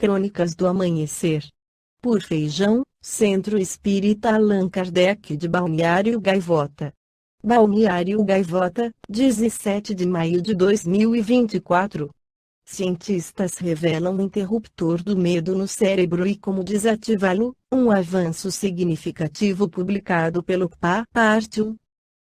Crônicas do Amanhecer. Por Feijão, Centro Espírita Allan Kardec de Balneário Gaivota. Balneário Gaivota, 17 de maio de 2024. Cientistas revelam o interruptor do medo no cérebro e como desativá-lo, um avanço significativo publicado pelo PA, parte 1.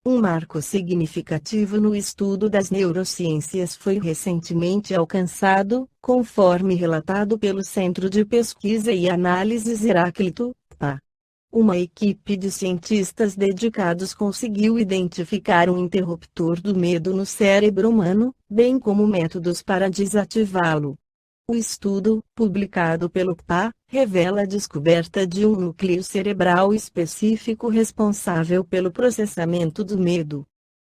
Um marco significativo no estudo das neurociências foi recentemente alcançado, conforme relatado pelo Centro de Pesquisa e Análises Heráclito, PA. Uma equipe de cientistas dedicados conseguiu identificar um interruptor do medo no cérebro humano, bem como métodos para desativá-lo. O estudo, publicado pelo PA, revela a descoberta de um núcleo cerebral específico responsável pelo processamento do medo.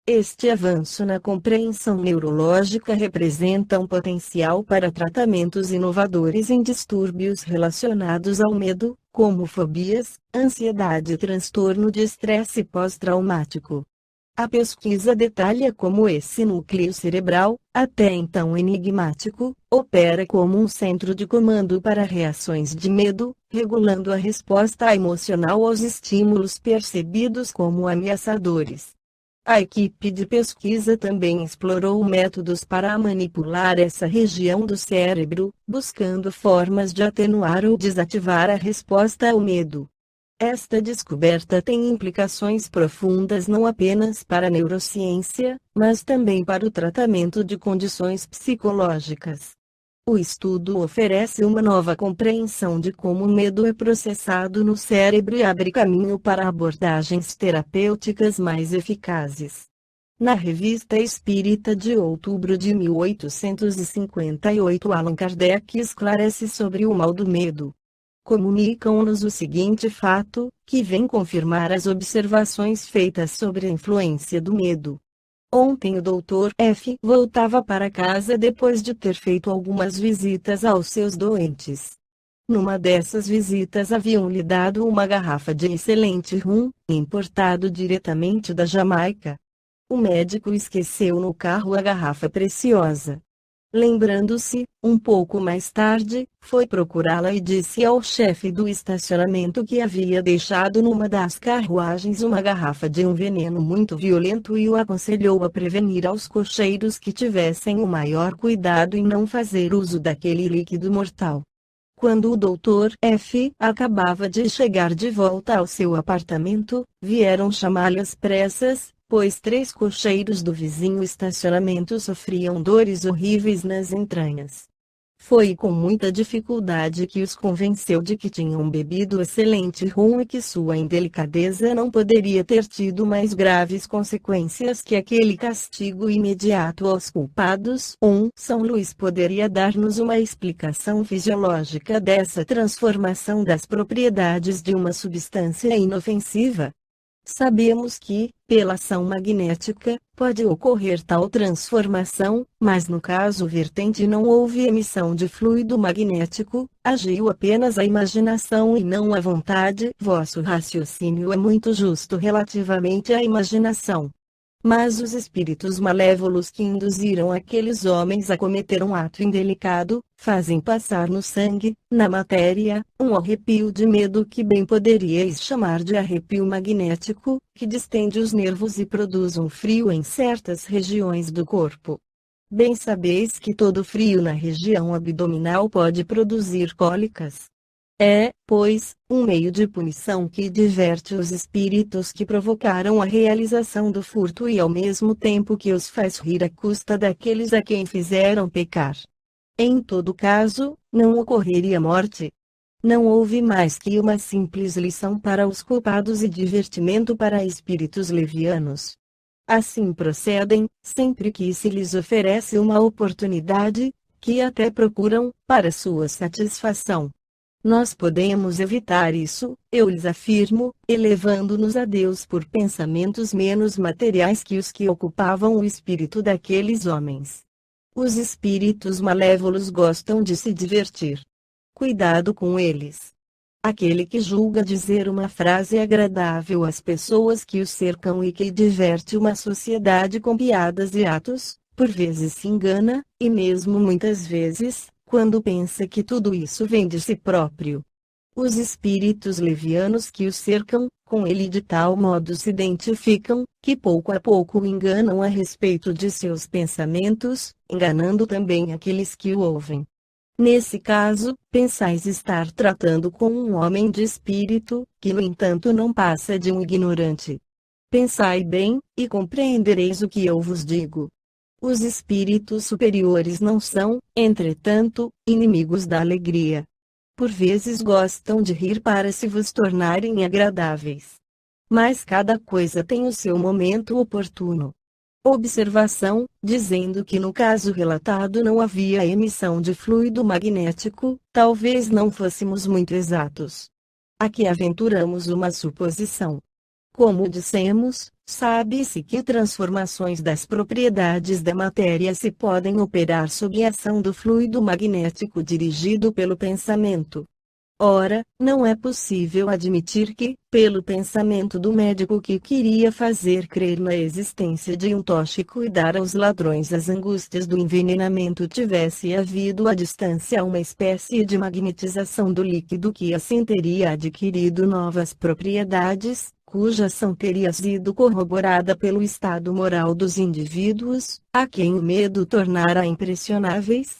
Este avanço na compreensão neurológica representa um potencial para tratamentos inovadores em distúrbios relacionados ao medo, como fobias, ansiedade e transtorno de estresse pós-traumático. A pesquisa detalha como esse núcleo cerebral, até então enigmático, opera como um centro de comando para reações de medo, regulando a resposta emocional aos estímulos percebidos como ameaçadores. A equipe de pesquisa também explorou métodos para manipular essa região do cérebro, buscando formas de atenuar ou desativar a resposta ao medo. Esta descoberta tem implicações profundas não apenas para a neurociência, mas também para o tratamento de condições psicológicas. O estudo oferece uma nova compreensão de como o medo é processado no cérebro e abre caminho para abordagens terapêuticas mais eficazes. Na Revista Espírita de outubro de 1858, Allan Kardec esclarece sobre o mal do medo. Comunicam-nos o seguinte fato, que vem confirmar as observações feitas sobre a influência do medo. Ontem o Dr. F. voltava para casa depois de ter feito algumas visitas aos seus doentes. Numa dessas visitas haviam-lhe dado uma garrafa de excelente rum, importado diretamente da Jamaica. O médico esqueceu no carro a garrafa preciosa. Lembrando-se, um pouco mais tarde, foi procurá-la e disse ao chefe do estacionamento que havia deixado numa das carruagens uma garrafa de um veneno muito violento e o aconselhou a prevenir aos cocheiros que tivessem o maior cuidado em não fazer uso daquele líquido mortal. Quando o Dr. F. acabava de chegar de volta ao seu apartamento, vieram chamá-lo às pressas, pois 3 cocheiros do vizinho estacionamento sofriam dores horríveis nas entranhas. Foi com muita dificuldade que os convenceu de que tinham bebido excelente rum e que sua indelicadeza não poderia ter tido mais graves consequências que aquele castigo imediato aos culpados. São Luís poderia dar-nos uma explicação fisiológica dessa transformação das propriedades de uma substância inofensiva? Sabemos que, pela ação magnética, pode ocorrer tal transformação, mas no caso vertente não houve emissão de fluido magnético, agiu apenas a imaginação e não a vontade. Vosso raciocínio é muito justo relativamente à imaginação. Mas os espíritos malévolos que induziram aqueles homens a cometer um ato indelicado, fazem passar no sangue, na matéria, um arrepio de medo que bem poderíeis chamar de arrepio magnético, que distende os nervos e produz um frio em certas regiões do corpo. Bem sabeis que todo frio na região abdominal pode produzir cólicas. É, pois, um meio de punição que diverte os espíritos que provocaram a realização do furto e ao mesmo tempo que os faz rir à custa daqueles a quem fizeram pecar. Em todo caso, não ocorreria morte. Não houve mais que uma simples lição para os culpados e divertimento para espíritos levianos. Assim procedem, sempre que se lhes oferece uma oportunidade, que até procuram, para sua satisfação. Nós podemos evitar isso, eu lhes afirmo, elevando-nos a Deus por pensamentos menos materiais que os que ocupavam o espírito daqueles homens. Os espíritos malévolos gostam de se divertir. Cuidado com eles. Aquele que julga dizer uma frase agradável às pessoas que o cercam e que diverte uma sociedade com piadas e atos, por vezes se engana, e mesmo muitas vezes, quando pensa que tudo isso vem de si próprio. Os espíritos levianos que o cercam, com ele de tal modo se identificam, que pouco a pouco o enganam a respeito de seus pensamentos, enganando também aqueles que o ouvem. Nesse caso, pensais estar tratando com um homem de espírito, que no entanto não passa de um ignorante. Pensai bem, e compreendereis o que eu vos digo. Os espíritos superiores não são, entretanto, inimigos da alegria. Por vezes gostam de rir para se vos tornarem agradáveis. Mas cada coisa tem o seu momento oportuno. Observação, dizendo que no caso relatado não havia emissão de fluido magnético, talvez não fôssemos muito exatos. Aqui aventuramos uma suposição. Como dissemos, sabe-se que transformações das propriedades da matéria se podem operar sob a ação do fluido magnético dirigido pelo pensamento. Ora, não é possível admitir que, pelo pensamento do médico que queria fazer crer na existência de um tóxico e dar aos ladrões as angústias do envenenamento, tivesse havido à distância uma espécie de magnetização do líquido que assim teria adquirido novas propriedades, cuja ação teria sido corroborada pelo estado moral dos indivíduos, a quem o medo tornara impressionáveis.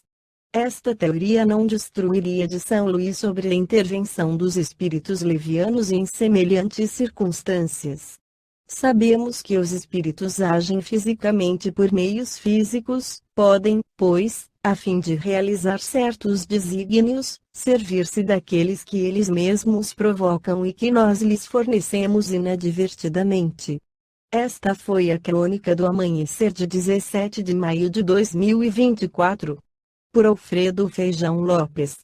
Esta teoria não destruiria de São Luís sobre a intervenção dos espíritos levianos em semelhantes circunstâncias. Sabemos que os espíritos agem fisicamente por meios físicos, podem, pois, a fim de realizar certos desígnios, servir-se daqueles que eles mesmos provocam e que nós lhes fornecemos inadvertidamente. Esta foi a crônica do amanhecer de 17 de maio de 2024. Por Alfredo Feijão Lopes.